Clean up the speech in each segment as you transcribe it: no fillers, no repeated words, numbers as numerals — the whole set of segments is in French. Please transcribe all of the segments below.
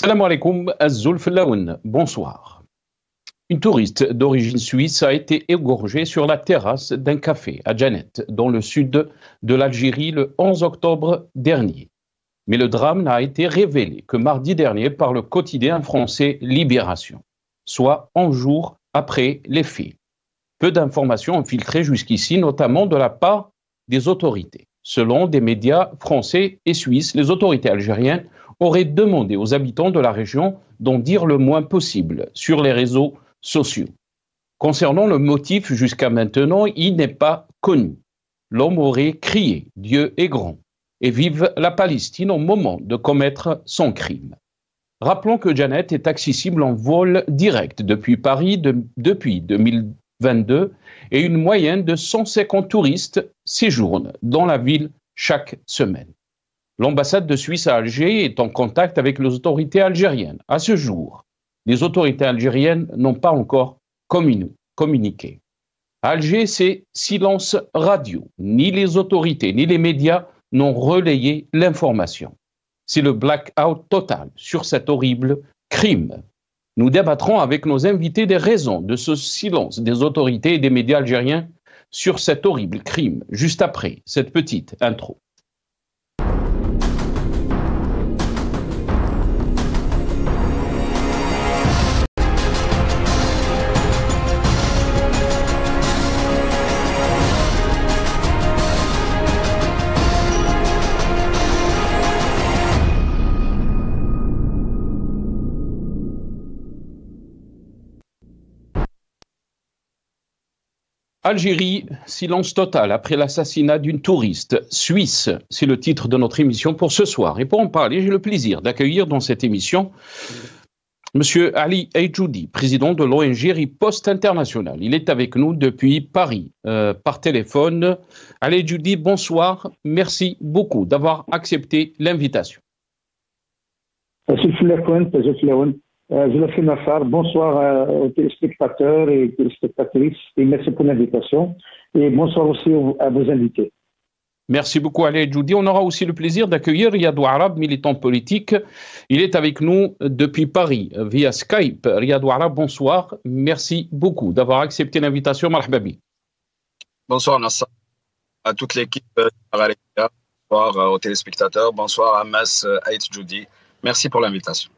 Salam alaikum, Azul Flaoun, bonsoir. Une touriste d'origine suisse a été égorgée sur la terrasse d'un café à Djanet, dans le sud de l'Algérie, le 11 octobre dernier. Mais le drame n'a été révélé que mardi dernier par le quotidien français Libération, soit 11 jours après les faits. Peu d'informations ont filtré jusqu'ici, notamment de la part des autorités. Selon des médias français et suisses, les autorités algériennes auraient demandé aux habitants de la région d'en dire le moins possible sur les réseaux sociaux. Concernant le motif, jusqu'à maintenant, il n'est pas connu. L'homme aurait crié « Dieu est grand » et « Vive la Palestine » au moment de commettre son crime. Rappelons que Djanet est accessible en vol direct depuis Paris depuis 2022 et une moyenne de 150 touristes séjournent dans la ville chaque semaine. L'ambassade de Suisse à Alger est en contact avec les autorités algériennes. À ce jour, les autorités algériennes n'ont pas encore communiqué. À Alger, c'est silence radio. Ni les autorités ni les médias n'ont relayé l'information. C'est le blackout total sur cet horrible crime. Nous débattrons avec nos invités des raisons de ce silence des autorités et des médias algériens sur cet horrible crime, juste après cette petite intro. Algérie, silence total après l'assassinat d'une touriste suisse. C'est le titre de notre émission pour ce soir. Et pour en parler, j'ai le plaisir d'accueillir dans cette émission Monsieur Ali Aïdjoudi, président de l'ONG Riposte Internationale. Il est avec nous depuis Paris par téléphone. Ali Aïdjoudi, bonsoir. Merci beaucoup d'avoir accepté l'invitation. Bonsoir aux téléspectateurs et téléspectatrices et merci pour l'invitation et bonsoir aussi à vos invités. Merci beaucoup Ali Aïdjoudi. On aura aussi le plaisir d'accueillir Riyadou Arab, militant politique. Il est avec nous depuis Paris via Skype. Riyadou Arab, bonsoir. Merci beaucoup d'avoir accepté l'invitation. Marhababi. Bonsoir Nassar, à toute l'équipe, bonsoir aux téléspectateurs, bonsoir à Mas Aïdjoudi. Merci pour l'invitation.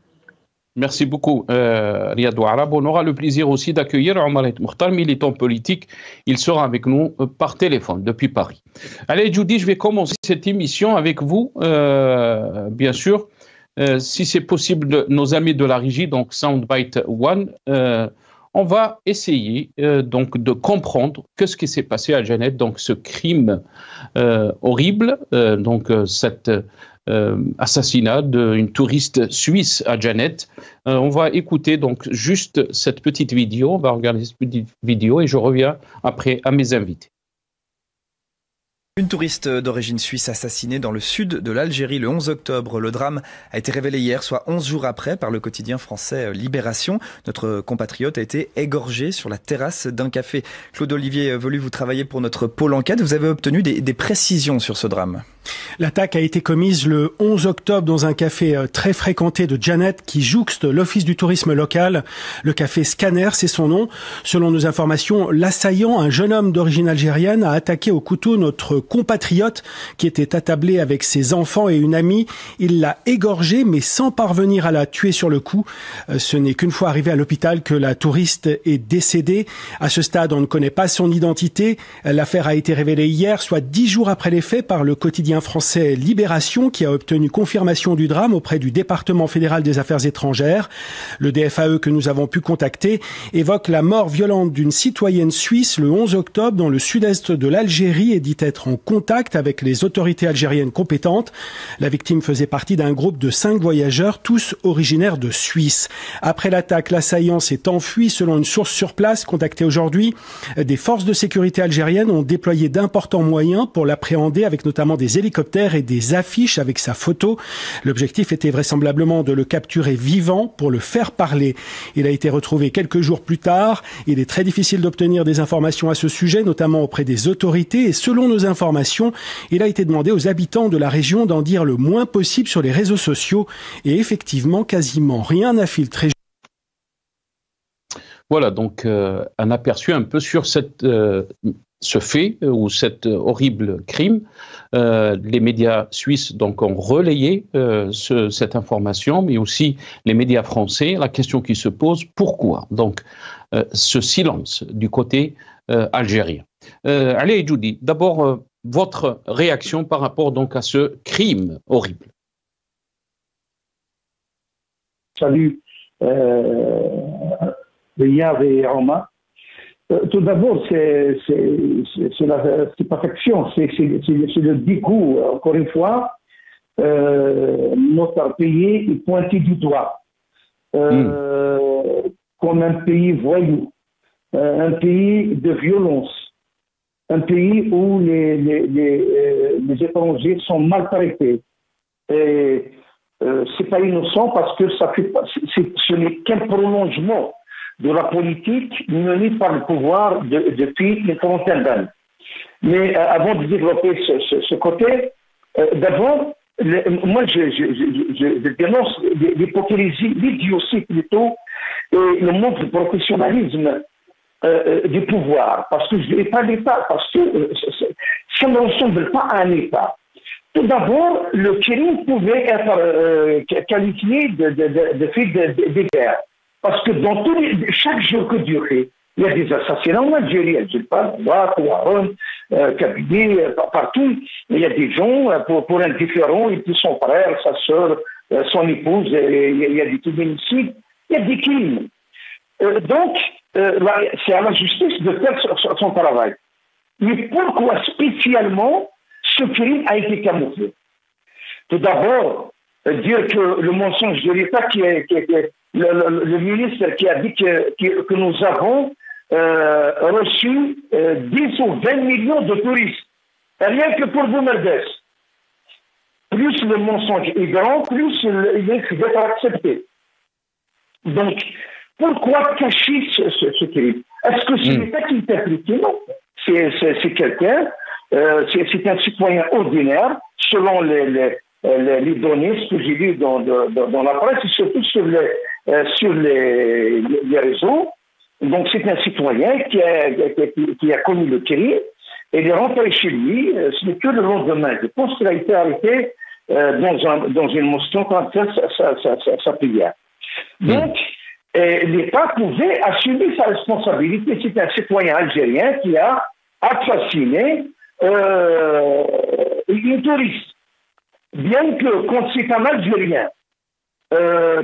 Merci beaucoup, Riyadou Arab. On aura le plaisir aussi d'accueillir Omar Mokhtar, militant politique. Il sera avec nous par téléphone depuis Paris. Allez, Aïdjoudi, je vais commencer cette émission avec vous, bien sûr. Si c'est possible, nos amis de la régie, donc Soundbite One, on va essayer donc de comprendre ce qui s'est passé à Djanet, donc ce crime horrible, donc cette assassinat d'une touriste suisse à Djanet. On va écouter donc juste cette petite vidéo, on va regarder cette petite vidéo et je reviens après à mes invités. Une touriste d'origine suisse assassinée dans le sud de l'Algérie le 11 octobre. Le drame a été révélé hier, soit 11 jours après, par le quotidien français Libération. Notre compatriote a été égorgé sur la terrasse d'un café. Claude Olivier Velu, vous travaillez pour notre pôle enquête. Vous avez obtenu des précisions sur ce drame. L'attaque a été commise le 11 octobre dans un café très fréquenté de Djanet qui jouxte l'office du tourisme local. Le café Scanner, c'est son nom. Selon nos informations, l'assaillant, un jeune homme d'origine algérienne, a attaqué au couteau notre compatriote qui était attablé avec ses enfants et une amie. Il l'a égorgé mais sans parvenir à la tuer sur le coup. Ce n'est qu'une fois arrivé à l'hôpital que la touriste est décédée. À ce stade, on ne connaît pas son identité. L'affaire a été révélée hier, soit 10 jours après les faits, par le quotidien français Libération qui a obtenu confirmation du drame auprès du département fédéral des affaires étrangères. Le DFAE que nous avons pu contacter évoque la mort violente d'une citoyenne suisse le 11 octobre dans le sud-est de l'Algérie et dit être en contact avec les autorités algériennes compétentes. La victime faisait partie d'un groupe de 5 voyageurs, tous originaires de Suisse. Après l'attaque, l'assaillant s'est enfui selon une source sur place contactée aujourd'hui. Des forces de sécurité algériennes ont déployé d'importants moyens pour l'appréhender avec notamment des hélicoptère et des affiches avec sa photo. L'objectif était vraisemblablement de le capturer vivant pour le faire parler. Il a été retrouvé quelques jours plus tard. Il est très difficile d'obtenir des informations à ce sujet, notamment auprès des autorités. Et selon nos informations, il a été demandé aux habitants de la région d'en dire le moins possible sur les réseaux sociaux. Et effectivement, quasiment rien n'a filtré. Voilà, donc un aperçu un peu sur ce fait ou cet horrible crime. Les médias suisses donc ont relayé cette information, mais aussi les médias français. La question qui se pose, pourquoi donc ce silence du côté algérien? Allez, Judy, d'abord votre réaction par rapport donc à ce crime horrible. Salut. Riyad et Omar. Tout d'abord, c'est la stupéfaction, c'est le dégoût, encore une fois, notre pays est pointé du doigt comme un pays voyou, un pays de violence, un pays où les étrangers sont maltraités. Et c'est pas innocent parce que ce n'est qu'un prolongement de la politique menée par le pouvoir depuis une trentaine d'années. Mais avant de développer ce côté, d'abord, moi je dénonce l'hypocrisie, l'idiotie plutôt, et le manque de professionnalisme du pouvoir, parce que je ne dirais pas l'État, parce que ça ne ressemble pas à un État. Tout d'abord, le crime pouvait être qualifié de fait de guerre. Parce que dans chaque jour que durait, il y a des assassinats en Algérie, Ouaron, Kabylie, partout. Il y a des gens, pour indifférents, et puis son frère, sa soeur, son épouse, il y a des féminicides, il y a des crimes. Donc, c'est à la justice de faire son travail. Mais pourquoi spécialement ce crime a été camouflé? Tout d'abord, dire que le mensonge de l'État le ministre qui a dit que nous avons reçu 10 ou 20 millions de touristes, rien que pour Boumerdes. Plus le mensonge est grand, plus il risque d'être accepté. Donc, pourquoi cacher ce crime? Est-ce que c'est l'État qui est impliqué? Non. C'est quelqu'un, c'est un citoyen ordinaire, selon les données, ce que j'ai lu dans la presse, et surtout sur les réseaux. Donc c'est un citoyen qui a commis le crime, et il est rentré chez lui, ce n'est que le lendemain. Je pense qu'il a été arrêté dans une motion quand sa prière. Donc, l'État pouvait assumer sa responsabilité. C'est un citoyen algérien qui a assassiné une touriste. Bien que quand c'est un Algérien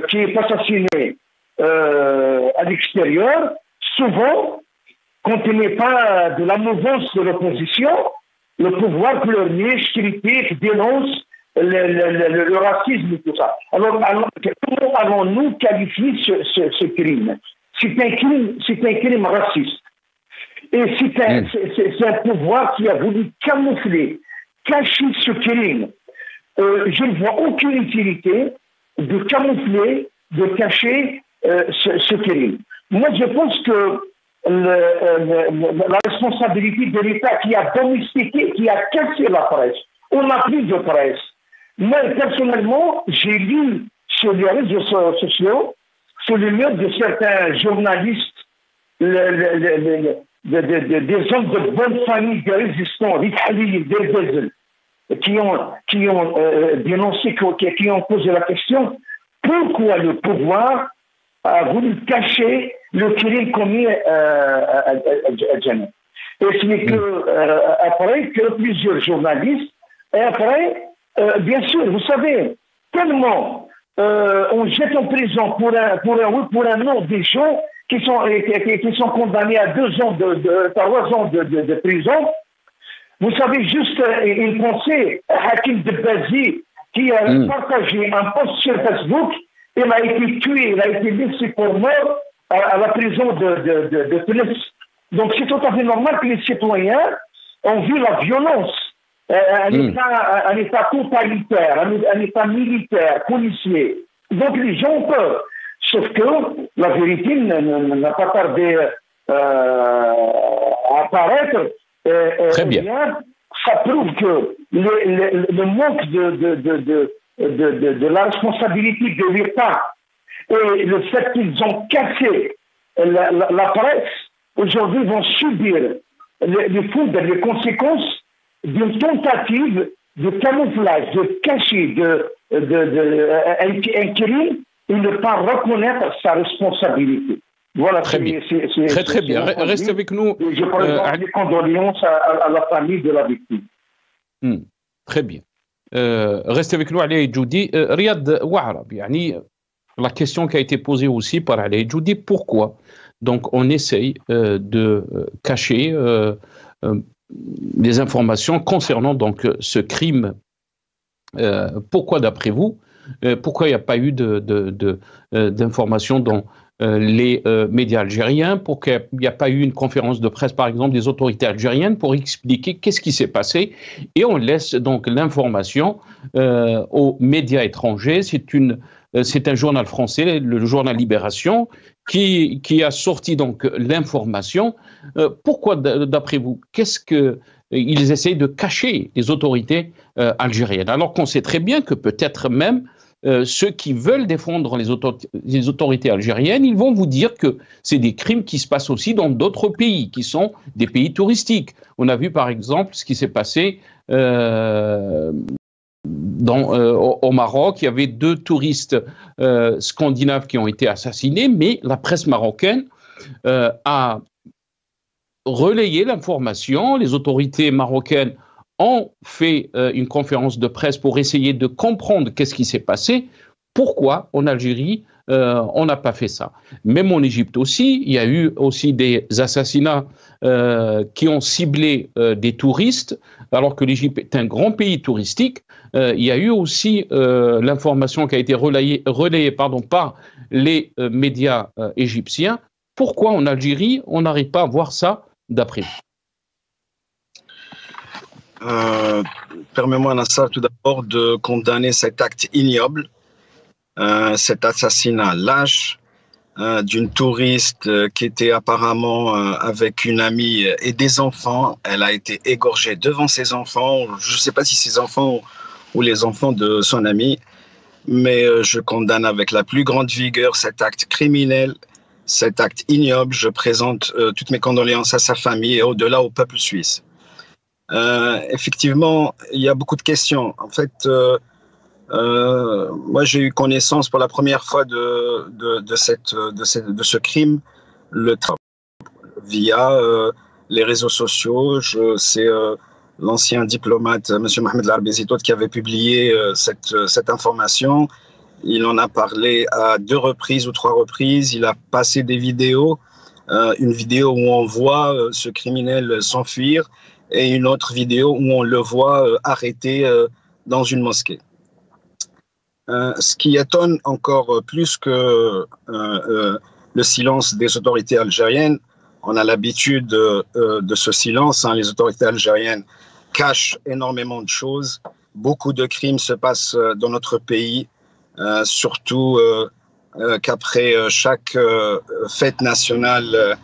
qui est assassiné à l'extérieur, souvent, quand il n'est pas de la mouvance de l'opposition, le pouvoir pleurnier, critique, dénonce le racisme et tout ça. Alors comment allons-nous qualifier ce crime? C'est un crime raciste. Et c'est un pouvoir qui a voulu camoufler, cacher ce crime. Je ne vois aucune utilité de camoufler, de cacher ce crime. Moi, je pense que la responsabilité de l'État qui a domestiqué, qui a cassé la presse, on n'a plus de presse. Moi, personnellement, j'ai lu sur les réseaux sociaux, sur le lieu de certains journalistes, des hommes de bonne famille, des résistants, qui ont dénoncé, qui ont posé la question, pourquoi le pouvoir a voulu cacher le crime commis à Janet. Et ce n'est après que plusieurs journalistes, et après, bien sûr, vous savez, tellement on jette en prison pour un nom des gens qui sont condamnés à 2 ans 3 ans de prison. Vous savez, juste une pensée, Hakim Debazi, qui a partagé un post sur Facebook, il a été tué, il a été laissé pour mort à la prison de Tunis. Donc c'est tout à fait normal que les citoyens ont vu la violence un État totalitaire, un État militaire, policier. Donc les gens ont peur. Sauf que la vérité n'a pas tardé à apparaître. Très bien. Ça prouve que le manque de la responsabilité de l'État et le fait qu'ils ont cassé la presse, aujourd'hui vont subir les conséquences d'une tentative de camouflage, de cacher un crime et ne pas reconnaître sa responsabilité. Voilà, très bien. Très bien. Restez avec nous. Je présente mes condoléances à la famille de la victime. Très bien. Restez avec nous, Ali Djoudi. Riyad Ouarab, la question qui a été posée aussi par Ali Djoudi, pourquoi donc on essaye de cacher des informations concernant donc ce crime. Pourquoi, d'après vous, pourquoi il n'y a pas eu d'informations dans les médias algériens, pourquoi il n'y a pas eu une conférence de presse, par exemple, des autorités algériennes pour expliquer qu'est-ce qui s'est passé, et on laisse donc l'information aux médias étrangers. C'est un journal français, le journal Libération, qui a sorti donc l'information. Pourquoi, d'après vous, qu'est-ce qu'ils essayent de cacher, les autorités algériennes, alors qu'on sait très bien que peut-être même ceux qui veulent défendre les autorités algériennes, ils vont vous dire que c'est des crimes qui se passent aussi dans d'autres pays, qui sont des pays touristiques. On a vu par exemple ce qui s'est passé au Maroc. Il y avait 2 touristes scandinaves qui ont été assassinés, mais la presse marocaine a relayé l'information. Les autorités marocaines ont fait une conférence de presse pour essayer de comprendre qu'est-ce qui s'est passé. Pourquoi en Algérie on n'a pas fait ça? Même en Égypte aussi, il y a eu aussi des assassinats qui ont ciblé des touristes, alors que l'Égypte est un grand pays touristique. Il y a eu aussi l'information qui a été relayée par les médias égyptiens. Pourquoi en Algérie on n'arrive pas à voir ça d'après vous? Permets-moi, Nassar, tout d'abord de condamner cet acte ignoble, cet assassinat lâche d'une touriste qui était apparemment avec une amie et des enfants. Elle a été égorgée devant ses enfants. Je ne sais pas si ses enfants ou les enfants de son amie, mais je condamne avec la plus grande vigueur cet acte criminel, cet acte ignoble. Je présente toutes mes condoléances à sa famille et au-delà au peuple suisse. Effectivement, il y a beaucoup de questions. En fait, moi, j'ai eu connaissance pour la première fois de ce crime via les réseaux sociaux. C'est l'ancien diplomate, M. Mohamed Larbezitout, qui avait publié cette information. Il en a parlé à 2 reprises ou 3 reprises. Il a passé des vidéos, une vidéo où on voit ce criminel s'enfuir, et une autre vidéo où on le voit arrêté dans une mosquée. Ce qui étonne encore plus que le silence des autorités algériennes, on a l'habitude de ce silence, hein. Les autorités algériennes cachent énormément de choses. Beaucoup de crimes se passent dans notre pays, surtout qu'après chaque fête nationale,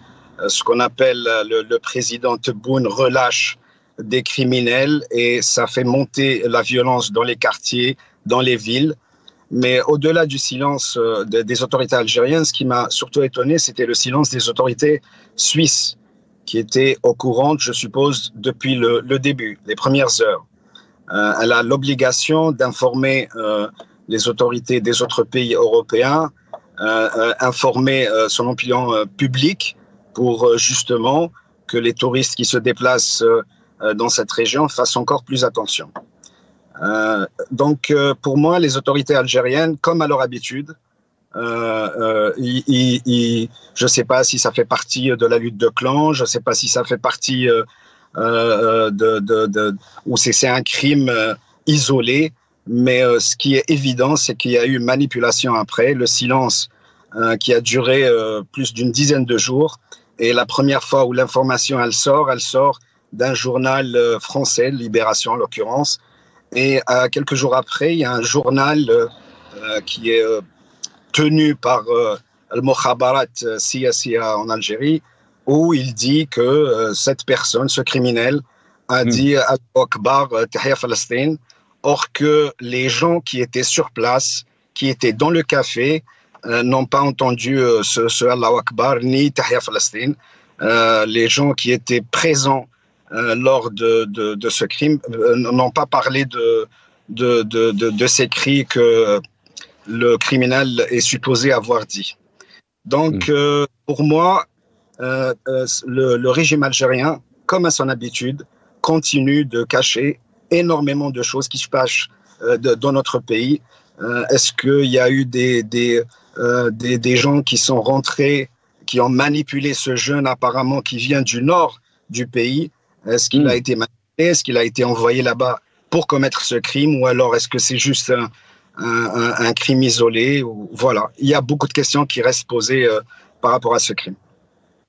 ce qu'on appelle le président Tebboune relâche des criminels et ça fait monter la violence dans les quartiers, dans les villes. Mais au-delà du silence des autorités algériennes, ce qui m'a surtout étonné, c'était le silence des autorités suisses qui étaient au courant, je suppose, depuis le début, les premières heures. Elle a l'obligation d'informer les autorités des autres pays européens, informer son opinion publique, pour justement que les touristes qui se déplacent dans cette région fassent encore plus attention. Donc, pour moi, les autorités algériennes, comme à leur habitude, je ne sais pas si ça fait partie de la lutte de clans, je ne sais pas si ça fait partie ou c'est un crime isolé, mais ce qui est évident, c'est qu'il y a eu manipulation après, le silence qui a duré plus d'une dizaine de jours. Et la première fois où l'information elle sort d'un journal français, Libération en l'occurrence. Et quelques jours après, il y a un journal qui est tenu par Al-Mokhabarat Sia en Algérie, où il dit que cette personne, ce criminel, a dit Allahu Akbar, Tahia Palestine, or que les gens qui étaient sur place, qui étaient dans le café, n'ont pas entendu ce Allahu Akbar ni Tahia Palestine. Les gens qui étaient présents lors de ce crime n'ont pas parlé de ces cris que le criminel est supposé avoir dit. Donc, pour moi, le régime algérien, comme à son habitude, continue de cacher énormément de choses qui se passent dans notre pays. Est-ce qu'il y a eu des gens qui sont rentrés, qui ont manipulé ce jeune apparemment qui vient du nord du pays? Est-ce qu'il a été manipulé? Est-ce qu'il a été envoyé là-bas pour commettre ce crime? Ou alors est-ce que c'est juste un crime isolé? Voilà, il y a beaucoup de questions qui restent posées par rapport à ce crime.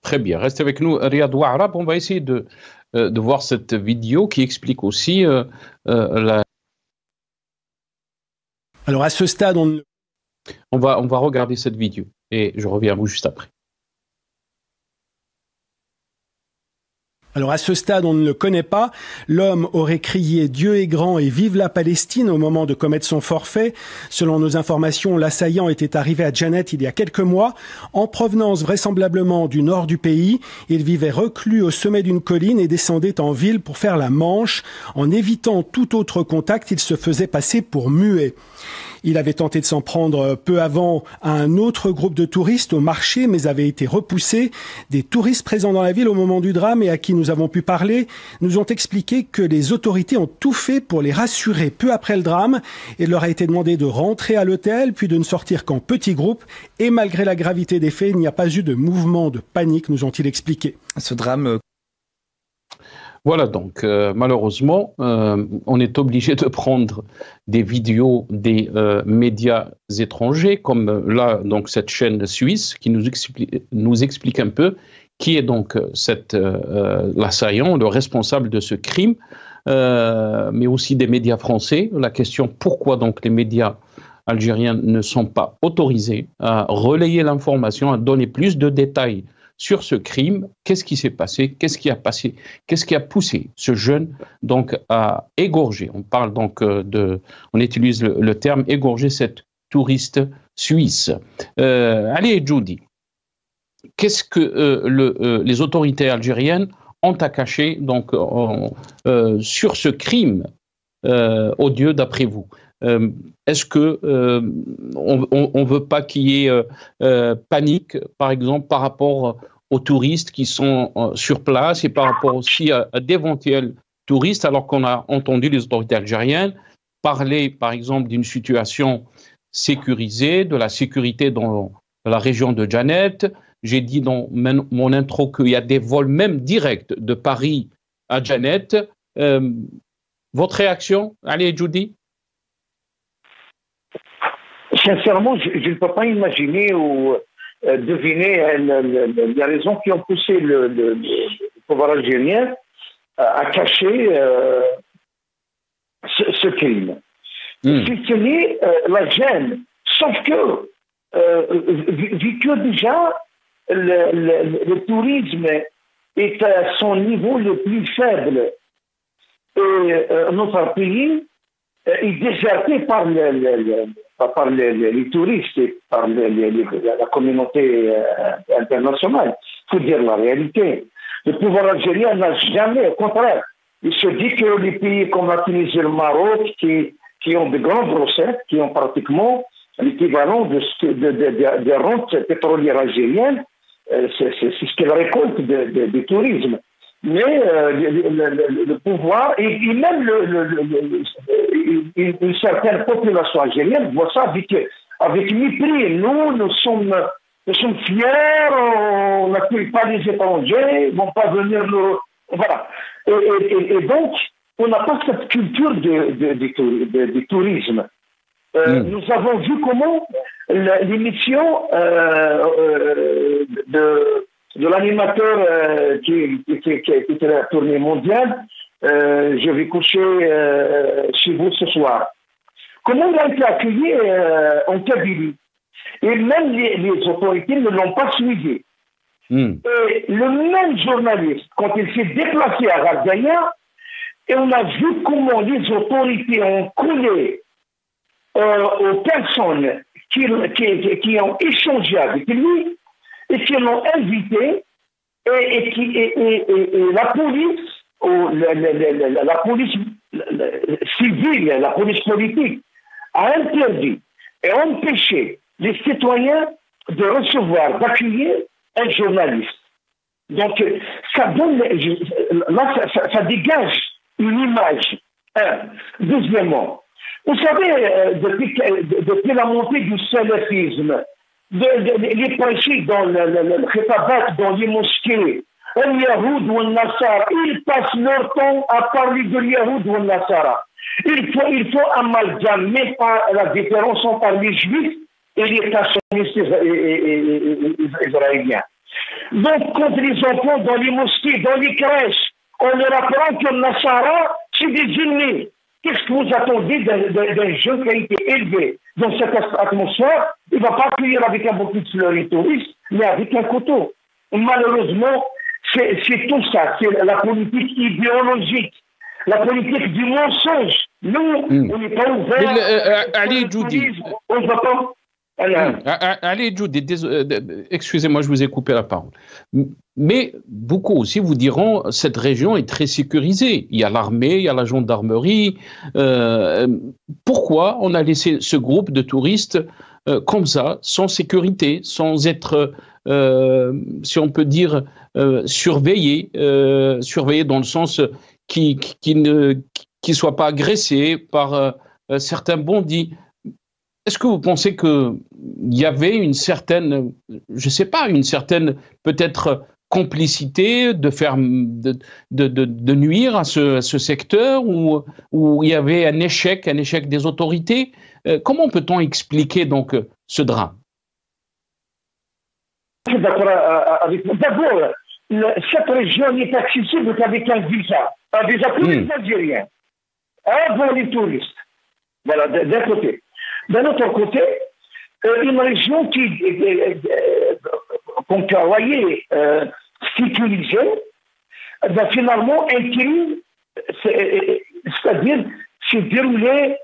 Très bien, restez avec nous, Riyad Ouarab. On va essayer de voir cette vidéo qui explique aussi la... Alors à ce stade, on va regarder cette vidéo et je reviens à vous juste après. Alors à ce stade, on ne le connaît pas. L'homme aurait crié « Dieu est grand et vive la Palestine » au moment de commettre son forfait. Selon nos informations, l'assaillant était arrivé à Janet il y a quelques mois, en provenance vraisemblablement du nord du pays. Il vivait reclus au sommet d'une colline et descendait en ville pour faire la manche. En évitant tout autre contact, il se faisait passer pour muet. Il avait tenté de s'en prendre peu avant à un autre groupe de touristes au marché, mais avait été repoussé. Des touristes présents dans la ville au moment du drame et à qui nous avons pu parler nous ont expliqué que les autorités ont tout fait pour les rassurer peu après le drame. Il leur a été demandé de rentrer à l'hôtel, puis de ne sortir qu'en petits groupes. Et malgré la gravité des faits, il n'y a pas eu de mouvement de panique, nous ont-ils expliqué. Ce drame... Voilà, donc malheureusement, on est obligé de prendre des vidéos des médias étrangers, comme là, donc cette chaîne suisse qui nous explique un peu qui est donc l'assaillant, le responsable de ce crime, mais aussi des médias français. La question pourquoi donc les médias algériens ne sont pas autorisés à relayer l'information, à donner plus de détails sur ce crime, qu'est-ce qui s'est passé, qu'est-ce qui a poussé ce jeune donc à égorger. On parle donc on utilise le terme égorger cette touriste suisse. Allez, Judy, qu'est-ce que les autorités algériennes ont à cacher donc sur ce crime odieux d'après vous? Est-ce que on veut pas qu'il y ait panique, par exemple, par rapport aux touristes qui sont sur place et par rapport aussi à d'éventuels touristes, alors qu'on a entendu les autorités algériennes parler, par exemple, d'une situation sécurisée, de la sécurité dans la région de Janet. J'ai dit dans mon intro qu'il y a des vols même directs de Paris à Janet. Votre réaction? Allez, Judy. Sincèrement, je ne peux pas imaginer ou deviner les raisons qui ont poussé le pouvoir algérien à cacher ce crime. Si ce n'est la gêne, sauf que, vu que déjà le tourisme est à son niveau le plus faible et notre pays est déserté par les touristes et par la communauté internationale. Il faut dire la réalité. Le pouvoir algérien n'a jamais, au contraire, il se dit que les pays comme la Tunisie et le Maroc, qui ont de grandes recettes, qui ont pratiquement l'équivalent des rentes pétrolières algériennes, c'est ce qu'elle récolte du tourisme. Mais le pouvoir et même une certaine population algérienne voit ça avec mépris. Nous sommes fiers, on n'accueille pas les étrangers, ils ne vont pas venir nous... Voilà. Et donc, on n'a pas cette culture du tourisme. Nous avons vu comment l'émission de l'animateur qui était la tournée mondiale. Je vais coucher chez vous ce soir. Comment il a été accueilli en Kabylie? Et même les autorités ne l'ont pas suivi. Et le même journaliste, quand il s'est déplacé à Gardania, et on a vu comment les autorités ont collé aux personnes qui ont échangé avec lui et qui l'ont invité, et la police, ou la police civile, la police politique, a interdit et empêché les citoyens de recevoir, d'accueillir un journaliste. Donc, ça donne, là, ça dégage une image. Deuxièmement, vous savez, depuis la montée du salafisme, les prêchés dans le khitabat, dans les mosquées, le Yahoud ou le Nassara, ils passent leur temps à parler de Yahoud ou le Nassara. Il faut amalgamer la différence entre les juifs et les nationalistes israéliens. Donc, quand les enfants dans les mosquées, dans les crèches, on leur apprend que le Nassara, c'est des djinnis. Qu'est-ce que vous attendez d'un jeune qui a été élevé dans cette atmosphère? Il ne va pas accueillir avec un bouquet de fleuris, mais avec un couteau. Malheureusement, c'est tout ça. C'est la politique idéologique, la politique du mensonge. Nous, on n'est pas ouvert. Ali Djoudi. On ne va pas. Allez, Judy, excusez-moi, je vous ai coupé la parole. Mais beaucoup aussi vous diront cette région est très sécurisée. Il y a l'armée, il y a la gendarmerie. Pourquoi on a laissé ce groupe de touristes comme ça, sans sécurité, sans être, si on peut dire, surveillés dans le sens qui ne soient pas agressés par certains bandits? Est-ce que vous pensez qu'il y avait une certaine, je ne sais pas, une certaine peut-être complicité de nuire à ce secteur, ou il y avait un échec des autorités? Comment peut-on expliquer donc ce drame? Je suis d'accord avec vous. D'abord, cette région n'est accessible qu'avec un visa pour les Algériens, avant les touristes. Voilà, d'un côté. D'un autre côté, une région qu'on croyait sécurisée, finalement, un crime, c'est-à-dire, s'est déroulé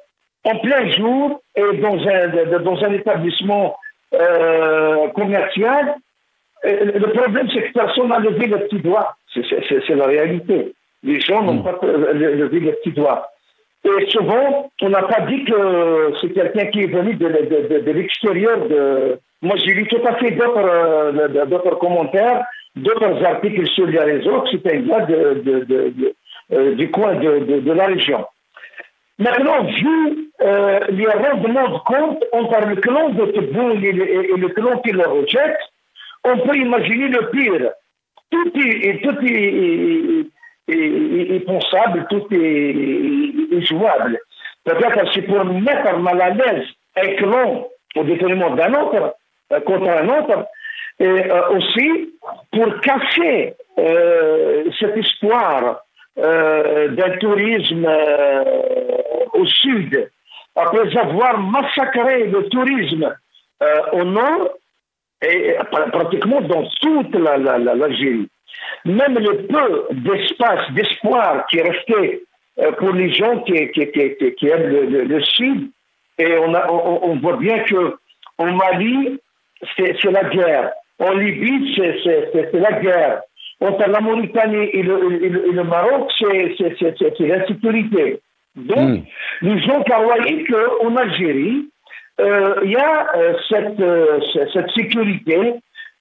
en plein jour et dans un établissement commercial. Le problème, c'est que personne n'a levé le petit doigt. C'est la réalité. Les gens n'ont pas levé le petit doigt. Et souvent, on n'a pas dit que c'est quelqu'un qui est venu de l'extérieur. Moi, j'ai lu tout à fait d'autres commentaires, d'autres articles sur les réseaux, que c'était un gars du coin de la région. Maintenant, vu les rendements de compte entre le clan de Tebboune et le clan qui le rejette, on peut imaginer le pire. Tout est pensable, tout est jouable. Peut-être que c'est pour mettre mal à l'aise un clan au détriment d'un autre, contre un autre, et aussi pour casser cet espoir d'un tourisme au sud, après avoir massacré le tourisme au nord, et pratiquement dans toute l'Algérie. Même le peu d'espace, d'espoir qui restait pour les gens qui aiment le sud, et on voit bien que en Mali, c'est la guerre. En Libye, c'est la guerre. Entre la Mauritanie et le Maroc, c'est l'insécurité. Donc, les gens croyaient qu'en Algérie, il y a cette sécurité,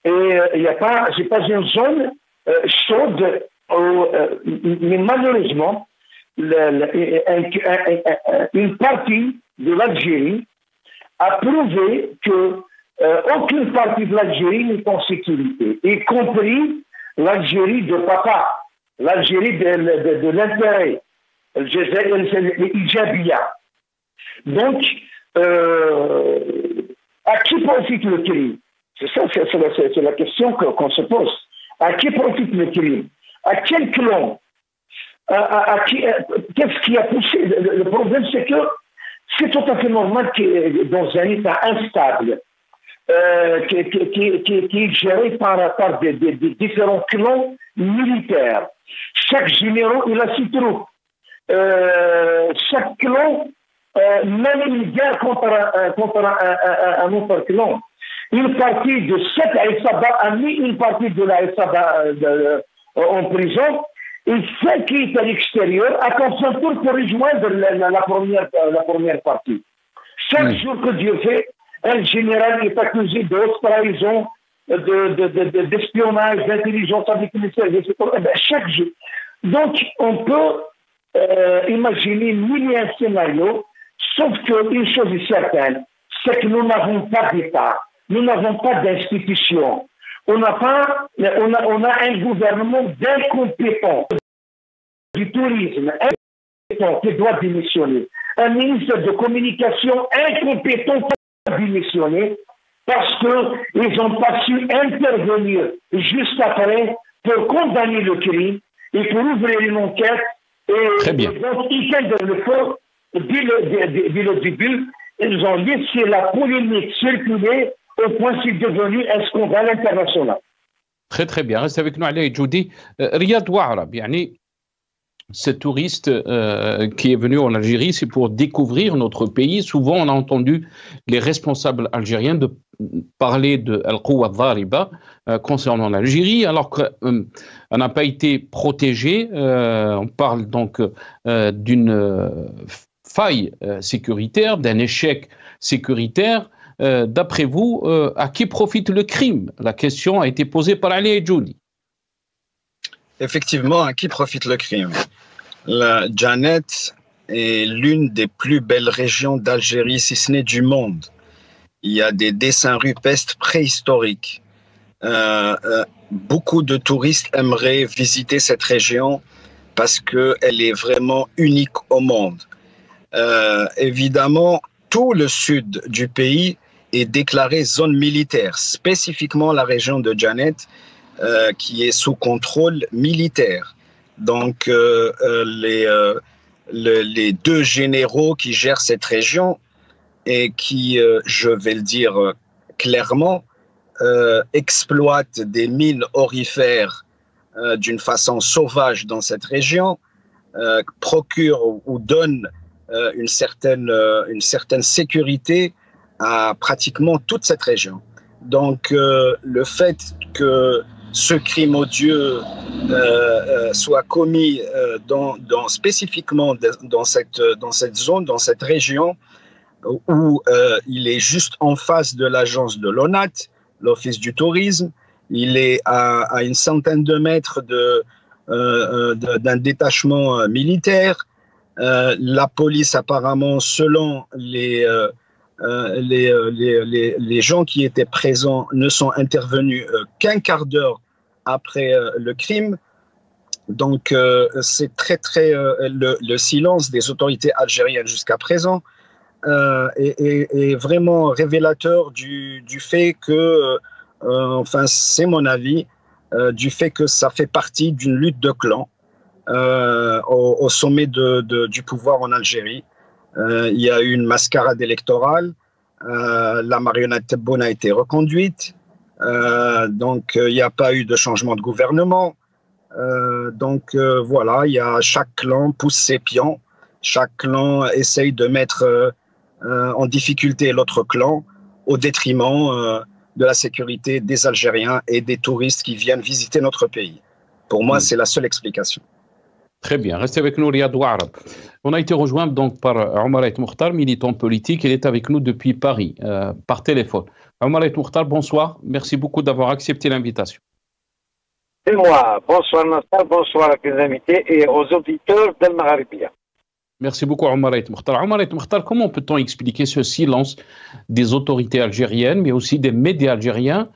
et il n'y a pas, c'est pas une zone chaude, mais malheureusement, une partie de l'Algérie a prouvé que aucune partie de l'Algérie n'est en sécurité, y compris l'Algérie de papa, l'Algérie de l'intérêt, l'Ijabia. Donc, à qui profite le crime? C'est ça, c'est la question qu'on se pose. À qui profite le crime? À quel clan? Qu'est-ce qui a poussé? Le problème, c'est que c'est tout à fait normal que dans un état instable, qui est géré par des différents clans militaires. Chaque général, il a ses troupes. Chaque clan mène une guerre contre un autre clan. Une partie de cette Aïsaba a mis une partie de la Aïsaba en prison. Et celle qui est à l'extérieur attend son tour pour rejoindre la première partie. Chaque jour que Dieu fait, un général est accusé de haute trahison, d'espionnage, d'intelligence avec les services. Chaque jour. Donc, on peut imaginer mille et un scénarios, sauf qu'une chose est certaine, c'est que nous n'avons pas d'État, nous n'avons pas d'institution. On a un gouvernement d'incompétents du tourisme incompétent qui doit démissionner. Un ministre de communication incompétent qui doit démissionner parce qu'ils n'ont pas su intervenir juste après pour condamner le crime et pour ouvrir une enquête. Très bien. Donc, ils tiennent le feu dès le début. Ils ont laissé la polémique circuler au point c'est devenu un scandale international. Très très bien. Reste avec nous, Ali Djoudi. Riyad Ouarab, ce touriste qui est venu en Algérie, c'est pour découvrir notre pays. Souvent, on a entendu les responsables algériens parler de Al-Quwa Dhariba concernant l'Algérie, alors qu'on n'a pas été protégé. On parle donc d'une faille sécuritaire, d'un échec sécuritaire. D'après vous, à qui profite le crime? La question a été posée par Ali Djoudi. Effectivement, à qui profite le crime? La Djanet est l'une des plus belles régions d'Algérie, si ce n'est du monde. Il y a des dessins rupestres préhistoriques. Beaucoup de touristes aimeraient visiter cette région parce qu'elle est vraiment unique au monde. Évidemment, tout le sud du pays est déclaré zone militaire, spécifiquement la région de Djanet, qui est sous contrôle militaire. Donc, les deux généraux qui gèrent cette région et qui, je vais le dire clairement, exploitent des mines aurifères d'une façon sauvage dans cette région, procurent ou donnent une certaine sécurité à pratiquement toute cette région. Donc, le fait que ce crime odieux soit commis spécifiquement dans cette zone, dans cette région, où il est juste en face de l'agence de l'ONAT, l'Office du tourisme, il est à une centaine de mètres d'un détachement militaire. La police, apparemment, selon les gens qui étaient présents, ne sont intervenus qu'un quart d'heure après le crime. Donc, c'est le silence des autorités algériennes jusqu'à présent est vraiment révélateur du fait que, enfin, c'est mon avis, du fait que ça fait partie d'une lutte de clans au sommet du pouvoir en Algérie. Il y a eu une mascarade électorale, la marionnette Tebboune a été reconduite, donc il n'y a pas eu de changement de gouvernement. Donc voilà, chaque clan pousse ses pions, chaque clan essaye de mettre en difficulté l'autre clan au détriment de la sécurité des Algériens et des touristes qui viennent visiter notre pays. Pour moi, c'est la seule explication. Très bien. Restez avec nous, Riyad Ouarab. On a été rejoint donc par Omar Ait Mokhtar, militant politique. Il est avec nous depuis Paris, par téléphone. Omar Ait Mokhtar, bonsoir. Merci beaucoup d'avoir accepté l'invitation. C'est moi. Bonsoir Nassar, bonsoir à tes invités et aux auditeurs d'Al Magharibia. Merci beaucoup, Omar Ait Mokhtar. Omar Ait Mokhtar, comment peut-on expliquer ce silence des autorités algériennes, mais aussi des médias algériens,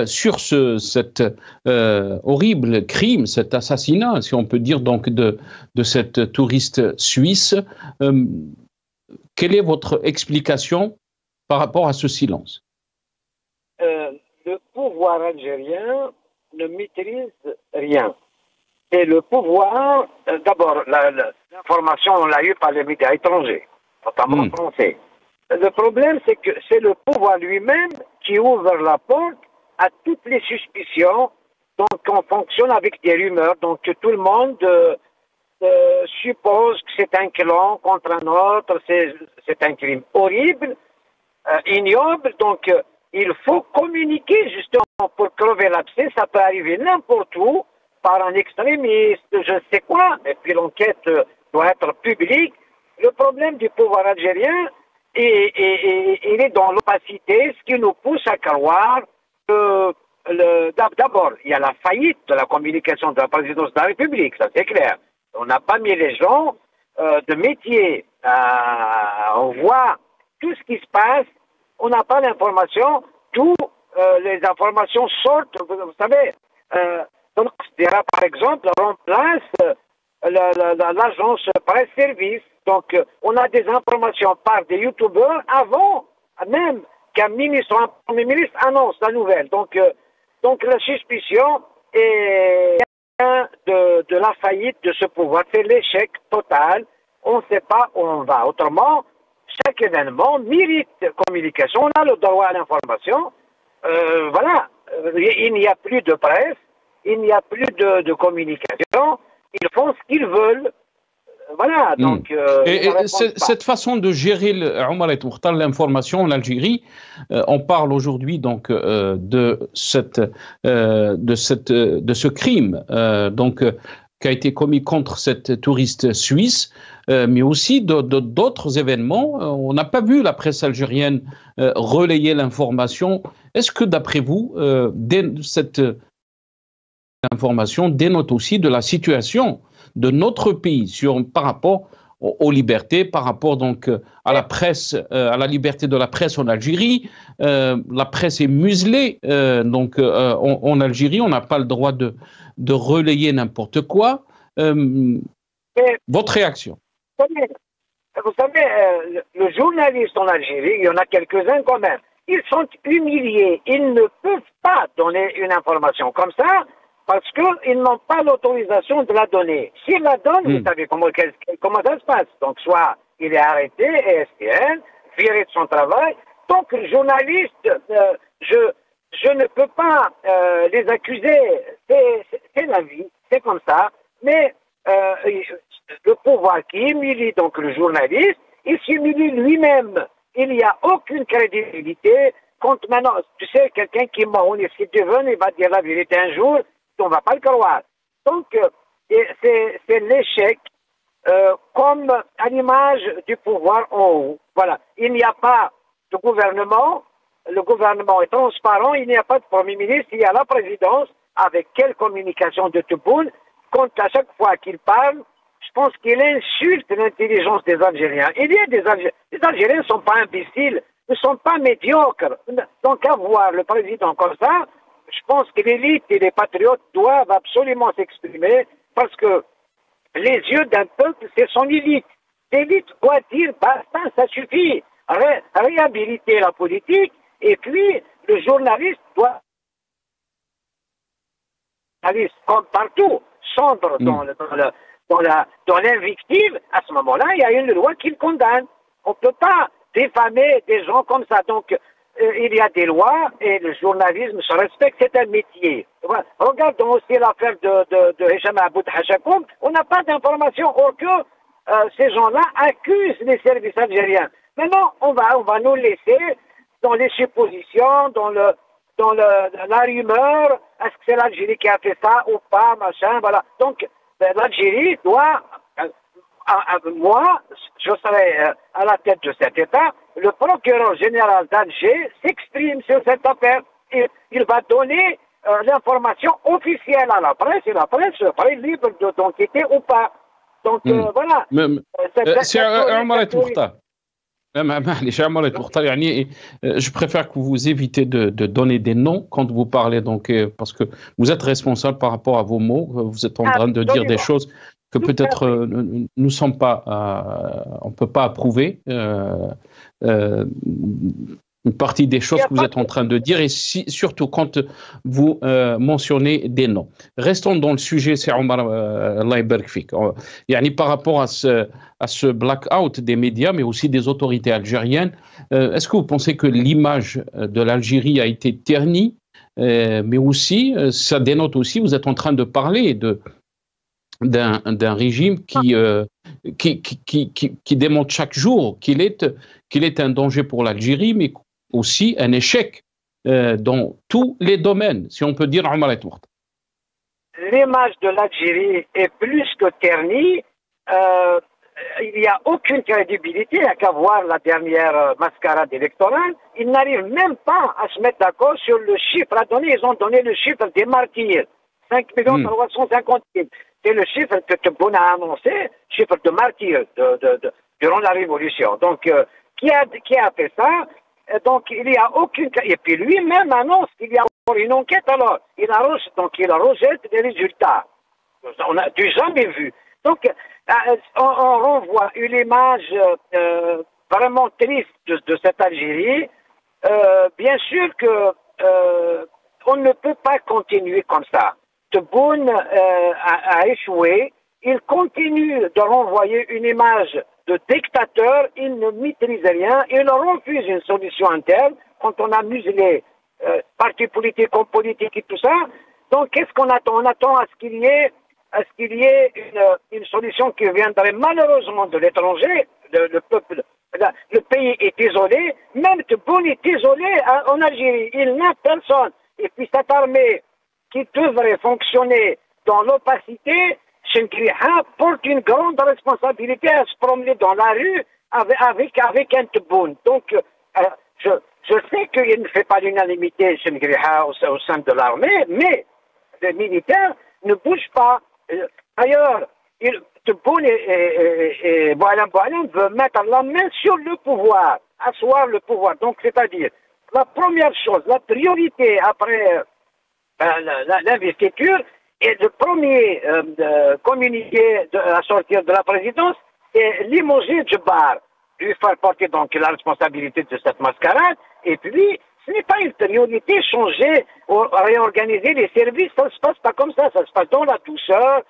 sur cet horrible crime, cet assassinat, si on peut dire, donc de cette touriste suisse? Quelle est votre explication par rapport à ce silence? Le pouvoir algérien ne maîtrise rien. Et le pouvoir, d'abord, l'information, on l'a eue par les médias étrangers, notamment français. Le problème, c'est que c'est le pouvoir lui-même qui ouvre la porte à toutes les suspicions. Donc, on fonctionne avec des rumeurs. Donc, tout le monde suppose que c'est un clan contre un autre. C'est un crime horrible, ignoble. Donc, il faut communiquer justement pour crever l'abcès. Ça peut arriver n'importe où, par un extrémiste, je ne sais quoi. Et puis, l'enquête doit être publique. Le problème du pouvoir algérien, il est dans l'opacité, ce qui nous pousse à croire que d'abord, il y a la faillite de la communication de la présidence de la République, ça c'est clair. On n'a pas mis les gens de métier. On voit tout ce qui se passe, on n'a pas l'information, toutes les informations sortent, vous savez. Donc, par exemple, remplace l'agence presse-service. Donc, on a des informations par des youtubeurs avant même qu'un ministre ou un premier ministre annonce la nouvelle. Donc la suspicion est de la faillite de ce pouvoir. C'est l'échec total. On ne sait pas où on va. Autrement, chaque événement mérite communication. On a le droit à l'information. Voilà. Il n'y a plus de presse. Il n'y a plus de communication. Ils font ce qu'ils veulent. Voilà, donc... cette façon de gérer l'information en Algérie, on parle aujourd'hui donc de ce crime qui a été commis contre cette touriste suisse, mais aussi d'autres événements. On n'a pas vu la presse algérienne relayer l'information. Est-ce que d'après vous, cette information dénote aussi de la situation de notre pays par rapport aux libertés, par rapport donc à la presse, à la liberté de la presse en Algérie? La presse est muselée en Algérie, on n'a pas le droit de relayer n'importe quoi. Votre réaction? Vous savez, le journaliste en Algérie, il y en a quelques-uns quand même, ils sont humiliés, ils ne peuvent pas donner une information comme ça, parce qu'ils n'ont pas l'autorisation de la donner. S'ils la donnent, vous savez comment ça se passe. Donc, soit il est arrêté, ESTN, viré de son travail. Donc, le journaliste, je ne peux pas les accuser. C'est la vie, c'est comme ça. Mais le pouvoir qui humilie donc le journaliste, il s'humilie lui-même. Il n'y a aucune crédibilité. Quand maintenant, tu sais, quelqu'un qui ment, on est si devenu, il va dire la vérité un jour, on ne va pas le croire. Donc, c'est l'échec comme à l'image du pouvoir en haut. Voilà. Il n'y a pas de gouvernement, le gouvernement est transparent, il n'y a pas de Premier ministre, il y a la présidence, avec quelle communication de Tebboune, quand à chaque fois qu'il parle, je pense qu'il insulte l'intelligence des Algériens. Il y a les Algériens ne sont pas imbéciles, ne sont pas médiocres. Donc, avoir le président comme ça, je pense que l'élite et les patriotes doivent absolument s'exprimer parce que les yeux d'un peuple, c'est son élite. L'élite doit dire, basta, ça suffit. Réhabiliter la politique et puis le journaliste doit, comme partout, sombre dans l'invective. À ce moment-là, il y a une loi qui le condamne. On ne peut pas diffamer des gens comme ça. Donc, il y a des lois et le journalisme se respecte, c'est un métier. Regardons aussi l'affaire de Hicham Aboud Hachakoum. On n'a pas d'informations, or que ces gens-là accusent les services algériens. Maintenant, on va nous laisser dans les suppositions, dans la rumeur. Est-ce que c'est l'Algérie qui a fait ça ou pas, machin, voilà. Donc, l'Algérie doit... moi, je serai à la tête de cet État. Le procureur général d'Alger s'exprime sur cette affaire. Il va donner l'information officielle à la presse et la presse serait libre d'enquêter ou pas. Donc voilà. Je préfère que vous évitez de donner des noms quand vous parlez, donc, parce que vous êtes responsable par rapport à vos mots. Vous êtes en train de dire des choses que peut-être nous sommes pas, on peut pas approuver. une partie des choses que vous êtes en train de dire, et surtout quand vous mentionnez des noms. Restons dans le sujet, c'est Omar, Allah yabarak fik. Par rapport à ce blackout des médias, mais aussi des autorités algériennes, est-ce que vous pensez que l'image de l'Algérie a été ternie, mais aussi, ça dénote aussi, vous êtes en train de parler d'un régime qui démontre chaque jour qu'il est un danger pour l'Algérie, mais aussi un échec dans tous les domaines, si on peut dire, Omar El Mokhtar. L'image de l'Algérie est plus que ternie. Il n'y a aucune crédibilité, à qu'à voir la dernière mascarade électorale. Ils n'arrivent même pas à se mettre d'accord sur le chiffre à donner. Ils ont donné le chiffre des martyrs, 5 350 000. C'est le chiffre que Tebboune a annoncé, chiffre de martyrs durant la Révolution. Donc, qui a fait ça? Donc, il n'y a aucune... Et puis lui-même annonce qu'il y a une enquête, alors. Il rejette les résultats. On n'a jamais vu. Donc, on renvoie une image vraiment triste de cette Algérie. Bien sûr que on ne peut pas continuer comme ça. Tebboune a échoué. Il continue de renvoyer une image de dictateur. Il ne maîtrise rien. Il refuse une solution interne quand on a muselé partis politiques, hommes politiques et tout ça. Donc, qu'est-ce qu'on attend? On attend à ce qu'il y ait une solution qui viendrait malheureusement de l'étranger. Le peuple, le pays est isolé. Même Tebboune est isolé en Algérie. Il n'a personne. Et puis cette armée qui devrait fonctionner dans l'opacité, Chengriha porte une grande responsabilité à se promener dans la rue avec un Tebboune. Donc, je sais qu'il ne fait pas l'unanimité Chengriha au sein de l'armée, mais les militaires ne bougent pas. D'ailleurs, Tebboune et Boualem veulent mettre la main sur le pouvoir, asseoir le pouvoir. Donc, c'est-à-dire, la première chose, la priorité après l'investiture, et le premier communiqué à sortir de la présidence, c'est limoger Djebbar, lui faire porter donc la responsabilité de cette mascarade, et puis ce n'est pas une priorité, changer ou réorganiser les services, ça ne se passe pas comme ça se passe dans la douceur.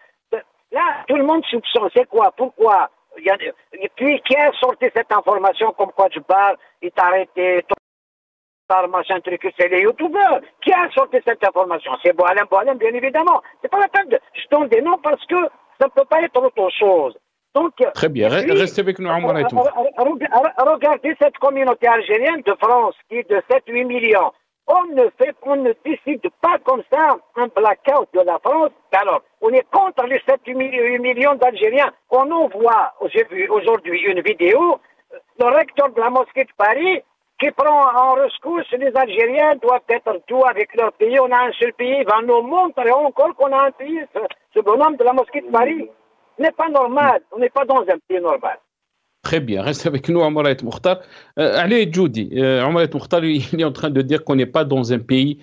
Là, tout le monde soupçonne, c'est quoi, pourquoi? Et puis, qui a sorti cette information comme quoi Djebbar est arrêté, machin truc, c'est les youtubeurs. Qui a sorti cette information? C'est Boualem, bien évidemment. C'est pas la peine de... Je donne des noms parce que ça ne peut pas être autre chose. Donc, très bien, restez avec nous, Omar El Mokhtar. Regardez cette communauté algérienne de France qui est de 7-8 millions. On ne décide pas comme ça un blackout de la France. Alors, on est contre les 7-8 millions d'Algériens. On en voit, j'ai vu aujourd'hui une vidéo, le recteur de la mosquée de Paris qui prend en rescousse les Algériens doivent être tout avec leur pays. On a un seul pays. Il va nous montrer encore qu'on a un pays. Ce bonhomme de la mosquée de Paris n'est pas normal. On n'est pas dans un pays normal. Très bien, reste avec nous, Omar El Mokhtar. Allez, Judy, Omar El Mokhtar, il est en train de dire qu'on n'est pas dans un pays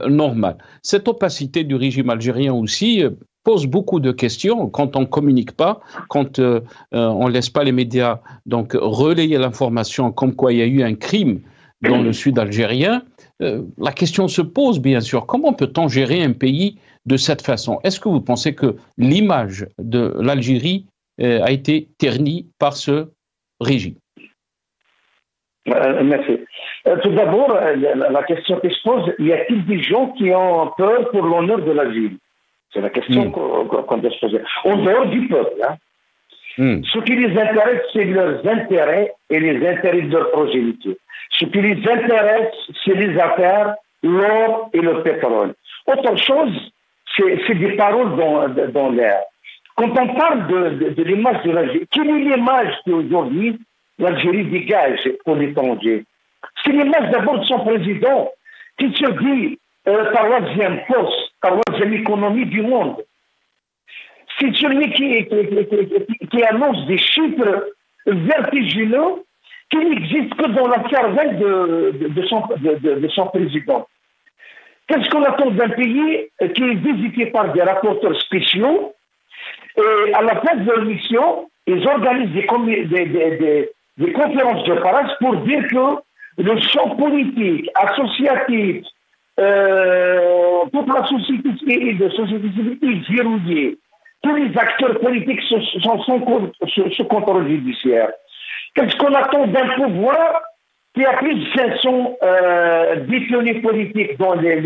normal. Cette opacité du régime algérien aussi pose beaucoup de questions quand on ne communique pas, quand on ne laisse pas les médias donc relayer l'information comme quoi il y a eu un crime dans le sud algérien. La question se pose bien sûr, comment peut-on gérer un pays de cette façon? Est-ce que vous pensez que l'image de l'Algérie a été ternie par ce régime? Merci. Tout d'abord, la question qui se pose, y a-t-il des gens qui ont peur pour l'honneur de l'Algérie? C'est la question qu'on doit se poser. En dehors du peuple, hein. Ce qui les intéresse, c'est leurs intérêts et les intérêts de leur progéniture. Ce qui les intéresse, c'est les affaires, l'or et le pétrole. Autre chose, c'est des paroles dans l'air. Quand on parle de l'image de l'Algérie, quelle est l'image qu'aujourd'hui l'Algérie dégage pour l'étranger? C'est l'image d'abord de son président qui se dit troisième poste, troisième économie du monde. C'est celui qui annonce des chiffres vertigineux qui n'existent que dans la cervelle de son président. Qu'est-ce qu'on attend d'un pays qui est visité par des rapporteurs spéciaux et à la fin de leur mission, ils organisent des conférences de presse pour dire que le champ politique, associatif, toute la société civile est verrouillée. Tous les acteurs politiques sont sous contrôle judiciaire. Qu'est-ce qu'on attend d'un pouvoir qui a plus de 500 détenus politiques dans les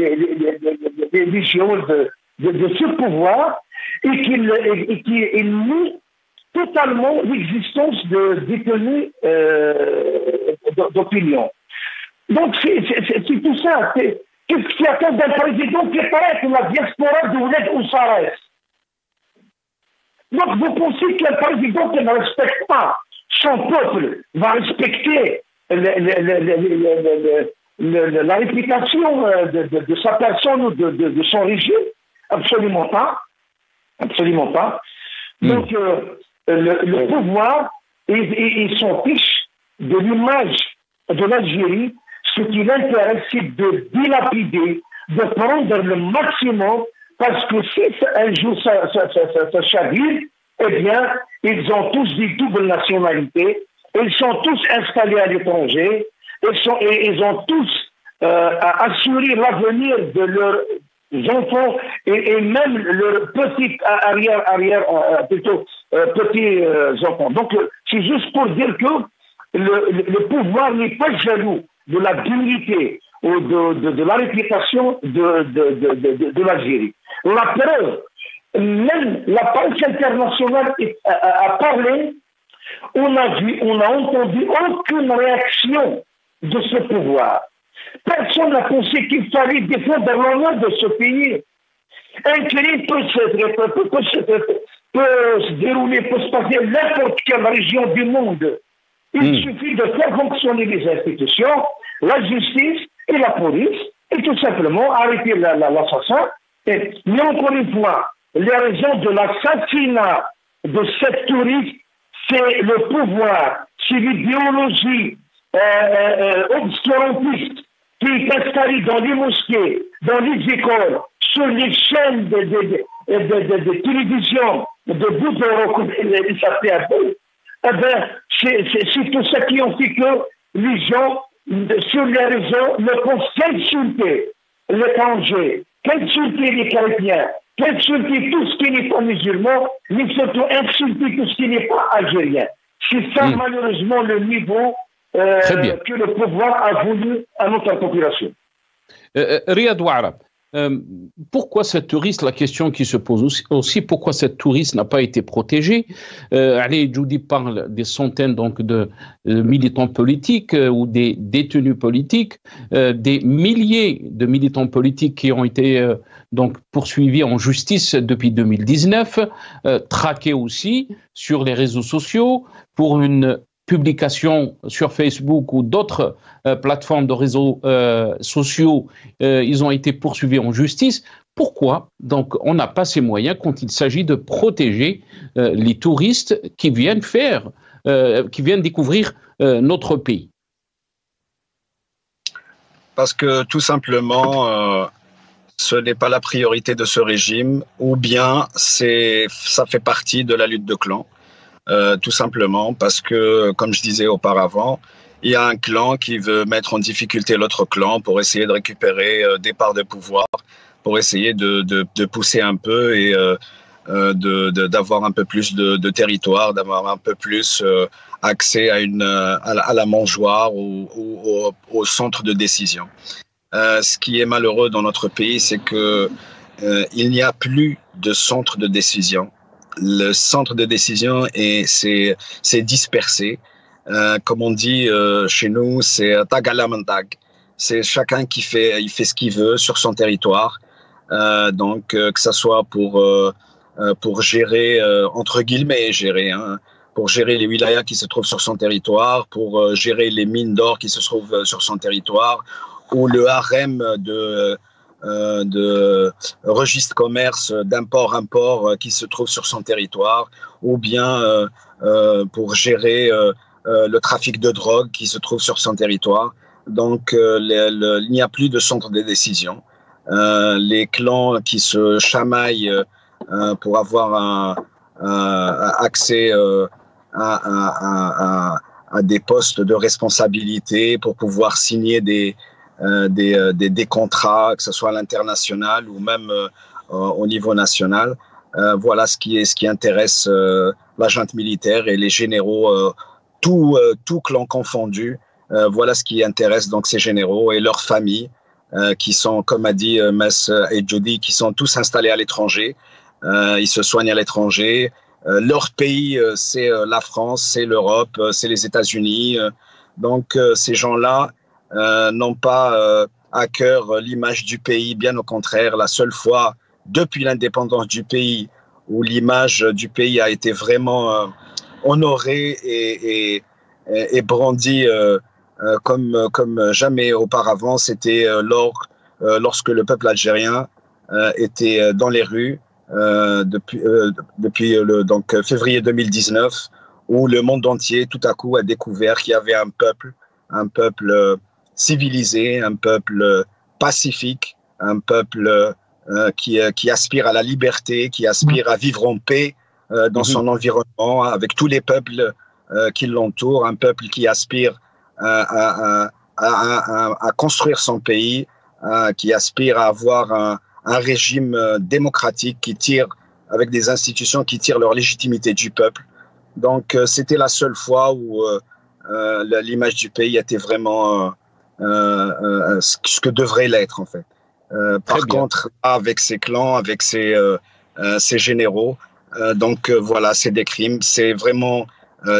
régions de ce pouvoir et qui nie totalement l'existence de détenus d'opinion. Donc c'est tout ça. Qu'est-ce qui attend d'un président qui paraît que la diaspora de l'aide où ça reste? Donc vous pensez qu'un président qui ne respecte pas son peuple va respecter la réputation de sa personne ou de son régime? Absolument pas. Absolument pas. Donc le pouvoir, ils s'en fichent de l'image de l'Algérie. Ce qui l'intéresse, c'est de dilapider, de prendre le maximum, parce que si un jour ça chavire, eh bien, ils ont tous des doubles nationalités, ils sont tous installés à l'étranger, ils ont tous assuré l'avenir de leurs enfants et même leurs petits petits enfants. Donc, c'est juste pour dire que le pouvoir n'est pas jaloux de la dignité ou de la réputation de l'Algérie. La preuve, même la presse internationale a parlé, on a entendu aucune réaction de ce pouvoir. Personne n'a pensé qu'il fallait défendre l'honneur de ce pays. Un crime peut se dérouler, peut se passer dans n'importe quelle région du monde. Il suffit de faire fonctionner les institutions, la justice et la police, et tout simplement arrêter l'assassin. Mais encore une fois, les raisons de l'assassinat de cette touriste, c'est le pouvoir, c'est l'idéologie obscurantiste qui est installée dans les mosquées, dans les écoles, sur les chaînes de télévision, de bout d'Europe, c'est tout ça qui ont fait que les gens, sur les réseaux, ne pensent qu'insulter l'étranger, qu'insulter les chrétiens, qu'insulter tout ce qui n'est pas musulman, mais surtout insulter tout ce qui n'est pas algérien. C'est ça, malheureusement, le niveau que le pouvoir a voulu à notre population. Riyad Ouarab, pourquoi cette touriste, la question qui se pose aussi, pourquoi cette touriste n'a pas été protégée? Ali Djoudi parle des centaines donc de militants politiques ou des détenus politiques, des milliers de militants politiques qui ont été donc poursuivis en justice depuis 2019, traqués aussi sur les réseaux sociaux pour une publication sur Facebook ou d'autres plateformes de réseaux sociaux, ils ont été poursuivis en justice. Pourquoi donc on n'a pas ces moyens quand il s'agit de protéger les touristes qui viennent découvrir notre pays? Parce que tout simplement, ce n'est pas la priorité de ce régime, ou bien ça fait partie de la lutte de clans. Tout simplement parce que, comme je disais auparavant, il y a un clan qui veut mettre en difficulté l'autre clan pour essayer de récupérer des parts de pouvoir, pour essayer de pousser un peu et d'avoir un peu plus de territoire, d'avoir un peu plus accès à la mangeoire ou au centre de décision. Ce qui est malheureux dans notre pays, c'est que il n'y a plus de centre de décision. Le centre de décision c'est dispersé. Comme on dit chez nous, c'est tag à la mentag. C'est chacun qui fait ce qu'il veut sur son territoire. Donc que ça soit pour gérer entre guillemets pour gérer les wilayas qui se trouvent sur son territoire, pour gérer les mines d'or qui se trouvent sur son territoire, ou le harem de registre commerce d'import-import qui se trouve sur son territoire, ou bien pour gérer le trafic de drogue qui se trouve sur son territoire. Donc il n'y a plus de centre de décision. Les clans qui se chamaillent pour avoir accès à des postes de responsabilité pour pouvoir signer des contrats, que ce soit à l'international ou même au niveau national. Voilà ce qui intéresse la junte militaire et les généraux, tout clan confondu. Voilà ce qui intéresse donc ces généraux et leurs familles qui sont, comme a dit Mess et Judy, qui sont tous installés à l'étranger. Ils se soignent à l'étranger. Leur pays, c'est la France, c'est l'Europe, c'est les États-Unis. Donc ces gens-là n'ont pas à cœur l'image du pays, bien au contraire. La seule fois depuis l'indépendance du pays où l'image du pays a été vraiment honorée et brandie comme jamais auparavant, c'était lorsque le peuple algérien était dans les rues depuis donc février 2019, où le monde entier tout à coup a découvert qu'il y avait un peuple civilisé, un peuple pacifique, un peuple qui aspire à la liberté, qui aspire à vivre en paix dans son environnement, avec tous les peuples qui l'entourent, un peuple qui aspire à construire son pays, qui aspire à avoir un régime démocratique qui tire, avec des institutions qui tirent leur légitimité du peuple. Donc c'était la seule fois où l'image du pays était vraiment ce que devrait l'être en fait. Par contre, avec ses clans, avec ses généraux, donc voilà, c'est des crimes. C'est vraiment,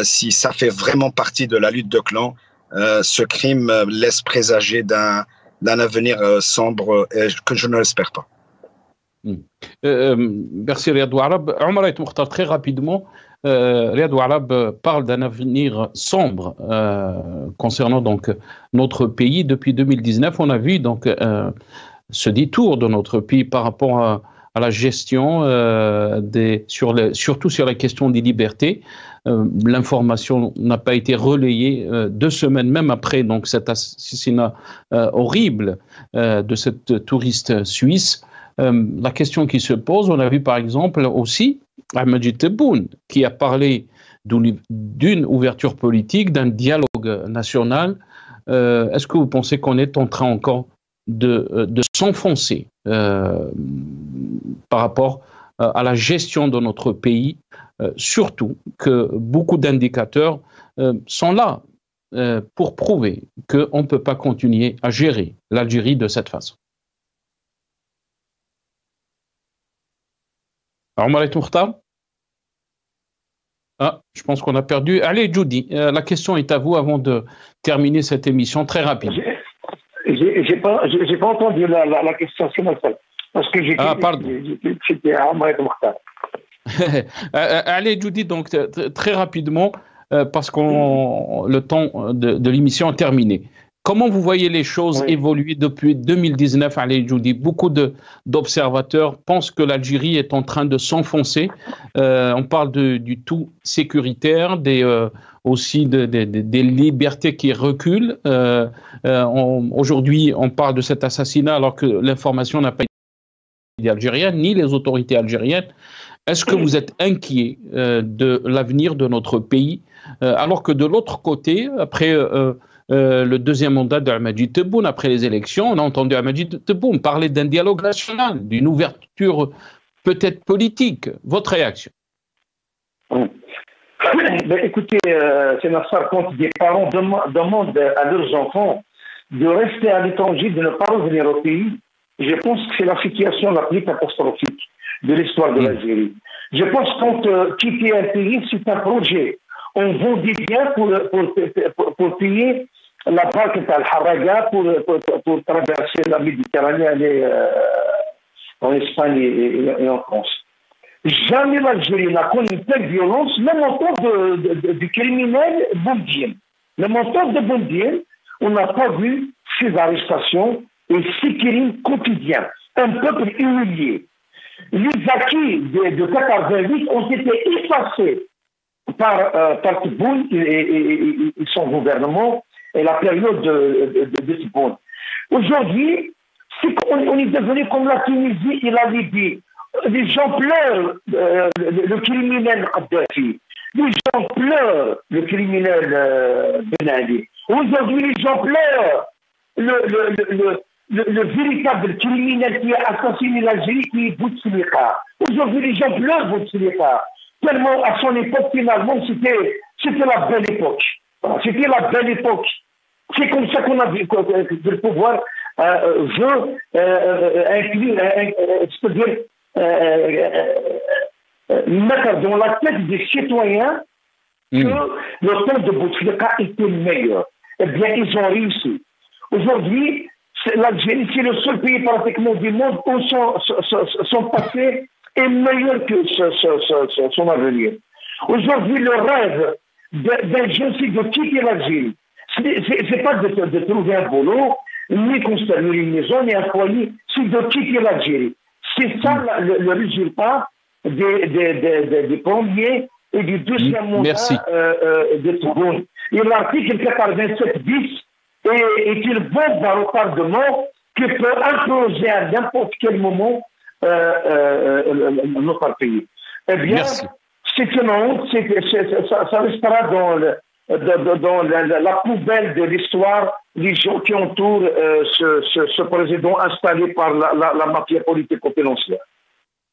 si ça fait vraiment partie de la lutte de clans, ce crime laisse présager d'un avenir sombre que je ne l'espère pas. Merci Riyad Ouarab. Omar Ait Mokhtar, très rapidement, Riyad Ouarab parle d'un avenir sombre concernant donc notre pays. Depuis 2019, on a vu donc ce détour de notre pays par rapport à la gestion surtout sur la question des libertés. L'information n'a pas été relayée 2 semaines même après donc cet assassinat horrible de cette touriste suisse. La question qui se pose, on a vu par exemple aussi Ahmed Tebboune qui a parlé d'une ouverture politique, d'un dialogue national. Est-ce que vous pensez qu'on est en train encore de s'enfoncer par rapport à la gestion de notre pays, surtout que beaucoup d'indicateurs sont là pour prouver qu'on ne peut pas continuer à gérer l'Algérie de cette façon. Omar Ait Mokhtar ? Je pense qu'on a perdu. Allez, Judy, la question est à vous avant de terminer cette émission très rapide. J'ai pas entendu la question, c'est moi seul. Parce que c'était à Omar Ait Mokhtar. Allez, Judy, donc très rapidement, parce que le temps de l'émission est terminé. Comment vous voyez les choses évoluer depuis 2019, allez, Judy? Beaucoup d'observateurs pensent que l'Algérie est en train de s'enfoncer. On parle du tout sécuritaire, aussi des libertés qui reculent. Aujourd'hui, on parle de cet assassinat alors que l'information n'a pas été algérienne, ni les autorités algériennes. Est-ce que vous êtes inquiet de l'avenir de notre pays, alors que de l'autre côté, après le deuxième mandat d'Ahmed Tebboune, après les élections, on a entendu Ahmed Tebboune parler d'un dialogue national, d'une ouverture peut-être politique. Votre réaction? Écoutez, c'est Nassar, quand des parents demandent à leurs enfants de rester à l'étranger, de ne pas revenir au pays, je pense que c'est la situation la plus catastrophique de l'histoire de l'Algérie. Je pense que quitter un pays, c'est un projet. On vend des biens pour payer la barque Al-Harraga pour traverser la Méditerranée, aller en Espagne et en France. Jamais l'Algérie n'a connu une telle violence, même en temps de criminel Boumediene. Même en temps de Boumediene, on n'a pas vu ces arrestations et ces crimes quotidiens. Un peuple humilié. Les acquis de 88 ont été effacés par Tebboune et son gouvernement et la période de Tebboune. Aujourd'hui, on est devenu comme la Tunisie et la Libye. Les gens pleurent le criminel Kadhafi. Les gens pleurent le criminel Ben Ali. Aujourd'hui, les gens pleurent le véritable criminel qui a assassiné l'Algérie, qui est Bouteflika. Aujourd'hui, les gens pleurent Bouteflika. Tellement, à son époque, finalement, c'était la belle époque. C'était la belle époque. C'est comme ça qu'on a vu que le pouvoir veut inclure, c'est-à-dire mettre dans la tête des citoyens que le temps de Bouteflika était meilleur. Eh bien, ils ont réussi. Aujourd'hui, l'Algérie, c'est le seul pays pratiquement du monde où son passé est meilleur que son avenir. Aujourd'hui, le rêve d'un jeune, c'est de quitter l'Algérie. C'est pas de trouver un boulot, ni construire une maison, ni un foyer, c'est de quitter l'Algérie. C'est ça le résultat des premiers et du deuxième mandat de Tebboune. Et l'article 87-10 est une bombe à retardement qui peut imploser à n'importe quel moment notre pays. Eh bien, c'est une honte, ça restera dans la poubelle de l'histoire, les gens qui entourent ce président installé par la mafia politico-financière.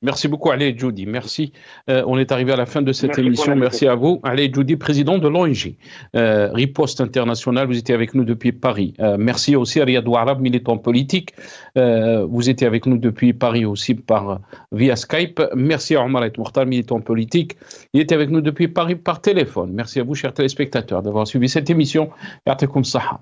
Merci beaucoup, Ali Djoudi. Merci. On est arrivé à la fin de cette émission. Merci à vous. Ali Djoudi, président de l'ONG Riposte Internationale. Vous étiez avec nous depuis Paris. Merci aussi à Riyad Ouarab, militant politique. Vous étiez avec nous depuis Paris aussi via Skype. Merci à Omar Mokhtar, militant politique. Il était avec nous depuis Paris par téléphone. Merci à vous, chers téléspectateurs, d'avoir suivi cette émission. Ya'tikum saha.